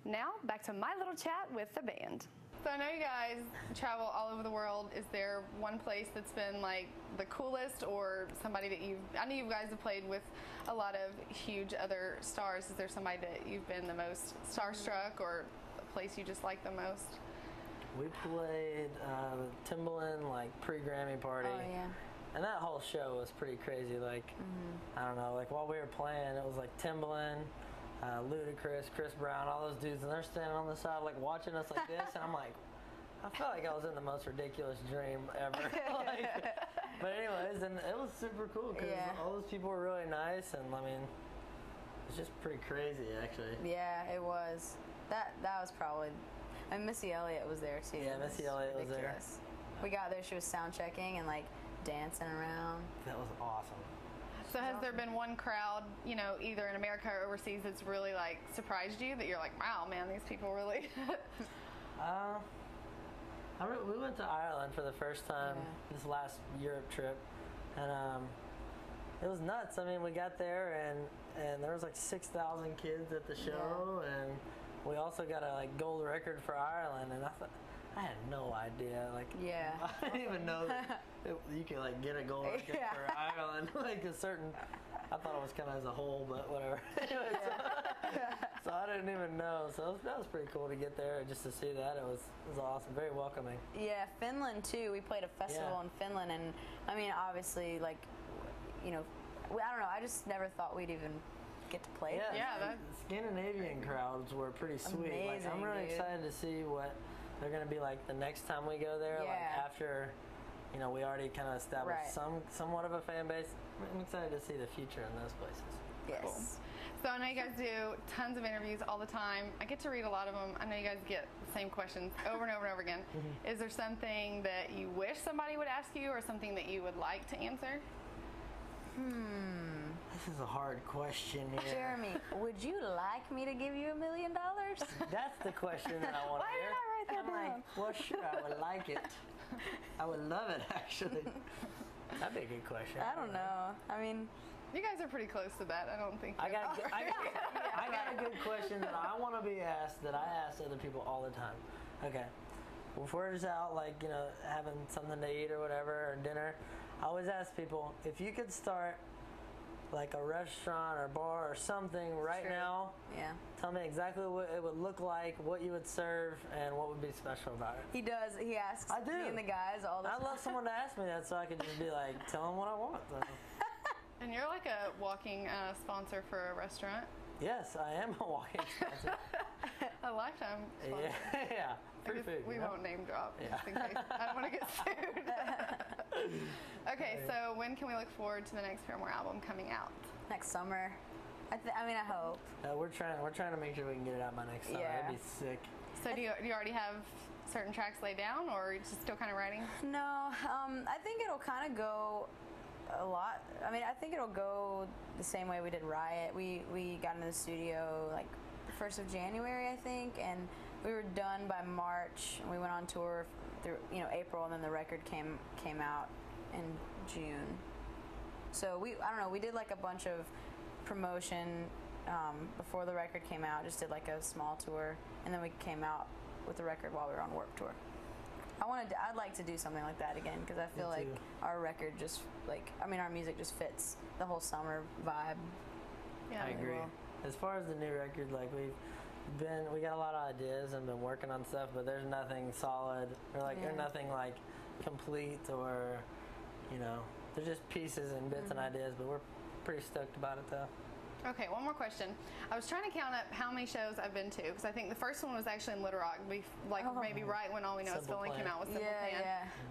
Now, back to my little chat with the band. So I know you guys travel all over the world. Is there one place that's been like the coolest, or somebody that I know you guys have played with a lot of huge other stars. Is there somebody that you've been the most starstruck, or a place you just like the most? We played Timbaland, like pre-Grammy party. Oh, yeah. And that whole show was pretty crazy. Like, I don't know, like while we were playing, it was like Timbaland, Ludacris, Chris Brown, all those dudes, and they're standing on the side like watching us like this, and I'm like, I felt like I was in the most ridiculous dream ever. But anyways, and it was super cool because all those people were really nice, and I mean, it's just pretty crazy actually. Yeah, it was. That was probably, and Missy Elliott was there too. Yeah, Missy Elliott was there. We got there, she was sound checking and like dancing around. That was awesome. So has there been one crowd, you know, either in America or overseas, that's really like surprised you, that you're like, wow, man, these people really? We went to Ireland for the first time this last Europe trip, and it was nuts. I mean, we got there and there was like 6,000 kids at the show, and we also got a like gold record for Ireland, and I had no idea. Like, I didn't even know that you could like get a gold record for Ireland. Like a certain, I thought it was kind of as a whole, but whatever. Anyway, so I didn't even know. So that was pretty cool to get there and just to see that. It was awesome, very welcoming. Yeah, Finland too. We played a festival in Finland, and I mean, obviously, like, you know, I don't know. I just never thought we'd even get to play. The Scandinavian crowds were pretty sweet. Amazing, like, I'm really excited to see what they're going to be like the next time we go there. Like after, you know, we already kind of established somewhat of a fan base. I'm excited to see the future in those places. Yes. Cool. So I know you guys do tons of interviews all the time. I get to read a lot of them. I know you guys get the same questions over and over and over again. Is there something that you wish somebody would ask you, or something that you would like to answer? This is a hard question here. Jeremy, would you like me to give you $1 million? That's the question that I want to hear. Why did I write that down? Like, well, sure, I would like it. I would love it, actually. That'd be a good question. I don't know. I mean, you guys are pretty close to that. I don't think. I got a good question that I want to be asked, that I ask other people all the time. Okay. Well, if we're just out, like, you know, having something to eat or whatever, or dinner, I always ask people, if you could start like a restaurant or bar or something right now, tell me exactly what it would look like, what you would serve, and what would be special about it. He does. He asks me and the guys all the time. I love someone to ask me that, so I could just be like, tell them what I want. So. And you're like a walking sponsor for a restaurant. Yes, I am a walking sponsor. A lifetime sponsor. Yeah. Free food. We won't name drop, just in case. I don't want to get sued. Okay, so when can we look forward to the next Paramore album coming out? Next summer. I mean, I hope. We're trying to make sure we can get it out by next summer. That'd be sick. So do you already have certain tracks laid down, or are you just still kind of writing? No, I think it'll kind of go a lot. I mean, I think it'll go the same way we did Riot. We got into the studio like the 1st of January, I think, and we were done by March. We went on tour through, you know, April, and then the record came out in June. So I don't know, we did like a bunch of promotion before the record came out. Just did like a small tour, and then we came out with the record while we were on Warped Tour. I'd like to do something like that again, because I feel like our record just, like, I mean, our music just fits the whole summer vibe. Yeah, I agree. Well. As far as the new record, like, we got a lot of ideas and been working on stuff, but there's nothing solid, or like there's nothing like complete, or, you know, there's just pieces and bits and ideas, but we're pretty stoked about it though. Okay, one more question. I was trying to count up how many shows I've been to, because I think the first one was actually in Little Rock, maybe right when All We Know Is Feeling came out with Simple Plan.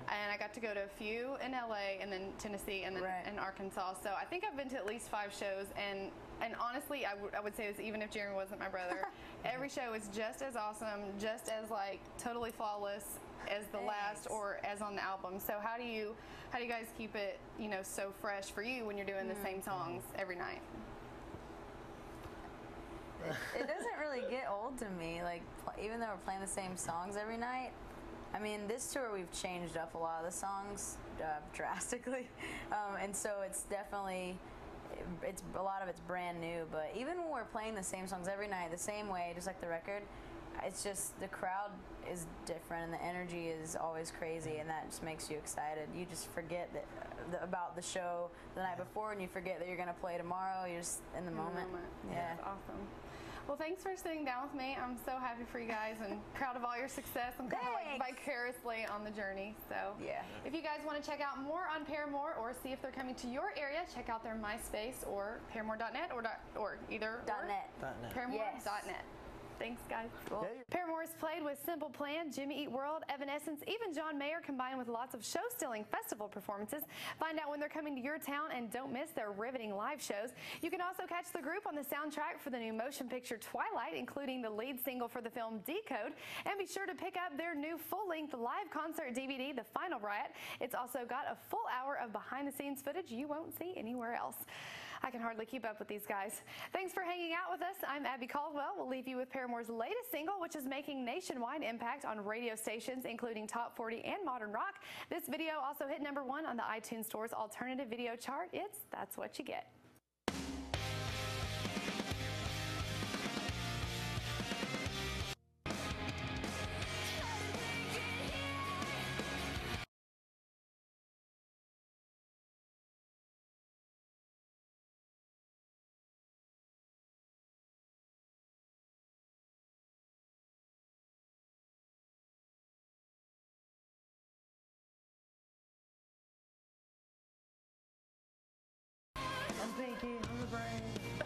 And I got to go to a few in LA, and then Tennessee, and then in Arkansas. So I think I've been to at least 5 shows, and honestly, I would say this even if Jeremy wasn't my brother. Every show is just as awesome, just as like totally flawless as the last, or as on the album. So how do you guys keep it, you know, so fresh for you when you're doing the same songs every night? It doesn't really get old to me, like, even though we're playing the same songs every night. I mean, this tour we've changed up a lot of the songs drastically, and so it's definitely, it's a lot of it's brand new. But even when we're playing the same songs every night, the same way, just like the record, it's just the crowd is different and the energy is always crazy, and that just makes you excited. You just forget about the show the night before, and you forget that you're gonna play tomorrow. You're just in the moment. Yeah. That's awesome. Well, thanks for sitting down with me. I'm so happy for you guys and proud of all your success. I'm kind of like vicariously on the journey. So yeah. If you guys want to check out more on Paramore or see if they're coming to your area, check out their MySpace or paramore.net or either .net. Paramore.net. Thanks, guys. Cool. Paramore's played with Simple Plan, Jimmy Eat World, Evanescence, even John Mayer, combined with lots of show-stealing festival performances. Find out when they're coming to your town and don't miss their riveting live shows. You can also catch the group on the soundtrack for the new motion picture Twilight, including the lead single for the film Decode. And be sure to pick up their new full-length live concert DVD, The Final Riot. It's also got a full hour of behind-the-scenes footage you won't see anywhere else. I can hardly keep up with these guys. Thanks for hanging out with us. I'm Abby Caldwell. We'll leave you with Paramore's latest single, which is making nationwide impact on radio stations, including Top 40 and Modern Rock. This video also hit #1 on the iTunes Store's alternative video chart. It's That's What You Get. I'm thinking on the brain.